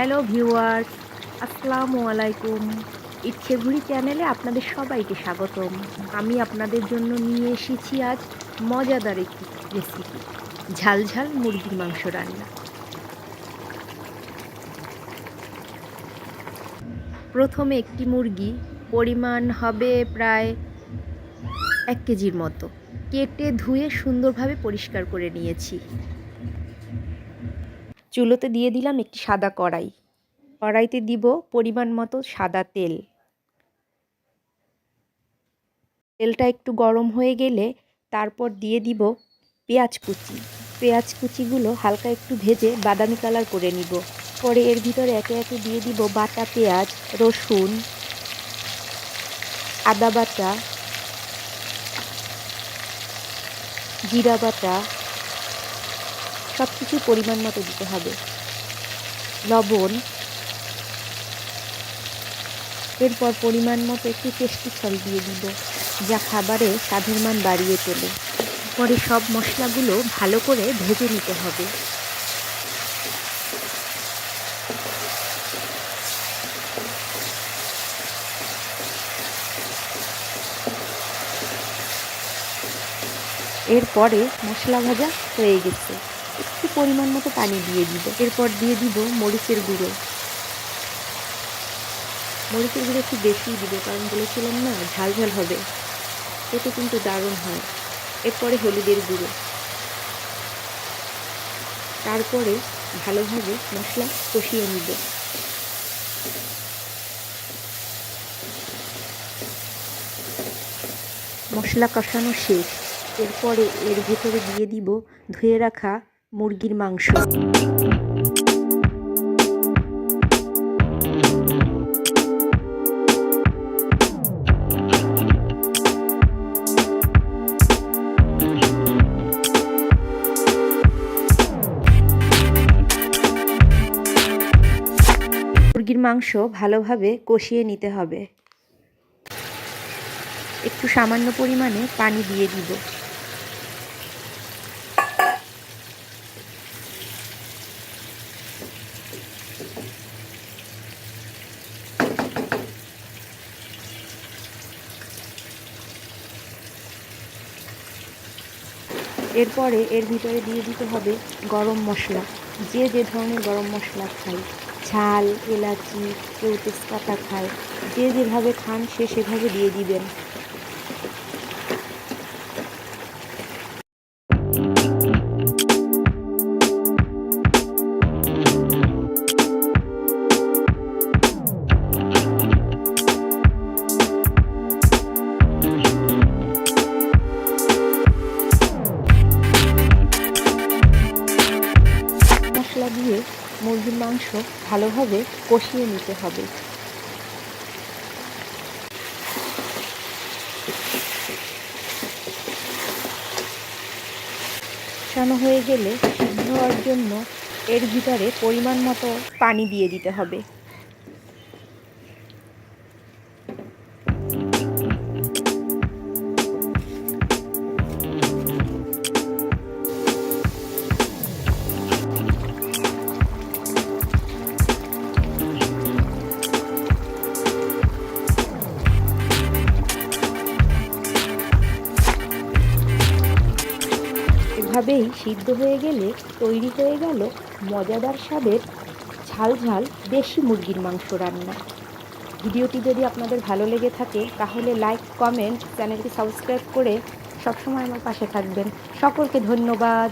Hello viewers, আসসালামু আলাইকুম। ইচ্ছেঘুড়ি চ্যানেলে আপনাদের সবাইকে স্বাগতম। আমি আপনাদের জন্য নিয়ে এসেছি আজ মজাদার একটি রেসিপি, ঝাল ঝাল মুরগির মাংস রান্না। প্রথমে একটি মুরগি, পরিমাণ হবে প্রায় 1 কেজির মতো, কেটে ধুয়ে সুন্দরভাবে পরিষ্কার করে নিয়েছি। চুলোতে দিয়ে দিলাম একটি সাদা কড়াই। কড়াইতে দিব পরিমাণ মতো সাদা তেল। তেলটা একটু গরম হয়ে গেলে তারপর দিয়ে দিব পেঁয়াজ কুচি। পেঁয়াজ কুচিগুলো হালকা একটু ভেজে বাদামি কালার করে নিব। পরে এর ভিতরে একে একে দিয়ে দিব বাটা পেঁয়াজ, রসুন, আদা বাটা, জিরা বাটা, সব কিছু পরিমাণ মতো দিতে হবে, লবণ। এরপর পরিমাণ মতো একটু টেস্টি সল্ট দিয়ে দিব, যা খাবারে স্বাদের মান বাড়িয়ে তোলে। পরে সব মশলাগুলো ভালো করে ভেজে নিতে হবে। এরপরে মশলা ভাজা হয়ে গেছে, একটু পরিমাণ মতো পানি দিয়ে দিব। এরপর দিয়ে দিব মরিচের গুঁড়ো। মরিচের গুঁড়ো একটু বেশিই দিব, কারণ বলেছিলাম না ঝাল ঝাল হবে, এতে কিন্তু দারুণ হয়। এরপরে হলুদের গুঁড়ো। তারপরে ভালোভাবে মশলা কষিয়ে নিব। মশলা কষানো শেষ। এরপরে এর ভেতরে দিয়ে দিব ধুয়ে রাখা মুরগির মাংস। মুরগির মাংস ভালোভাবে কষিয়ে নিতে হবে। একটু সামান্য পরিমাণে পানি দিয়ে দিব। এরপরে এর ভিতরে দিয়ে দিতে হবে গরম মশলা। যে যে ধরনের গরম মশলা খায়, ঝাল, এলাচি, কেউ তেজপাতা খায়, যে যেভাবে খান সে সেভাবে দিয়ে দিবেন। মশলা দিয়ে মুরগির মাংস ভালোভাবে কষিয়ে নিতে হবে। কষানো হয়ে গেলে সিদ্ধ হওয়ার জন্য এর ভিতরে পরিমাণ মতো পানি দিয়ে দিতে হবে। এভাবেই সিদ্ধ হয়ে গেলে তৈরি হয়ে গেল মজাদার স্বাদের ঝাল ঝাল দেশি মুরগির মাংস রান্না। ভিডিওটি যদি আপনাদের ভালো লেগে থাকে তাহলে লাইক, কমেন্ট, চ্যানেলটি সাবস্ক্রাইব করে সবসময় আমার পাশে থাকবেন। সকলকে ধন্যবাদ।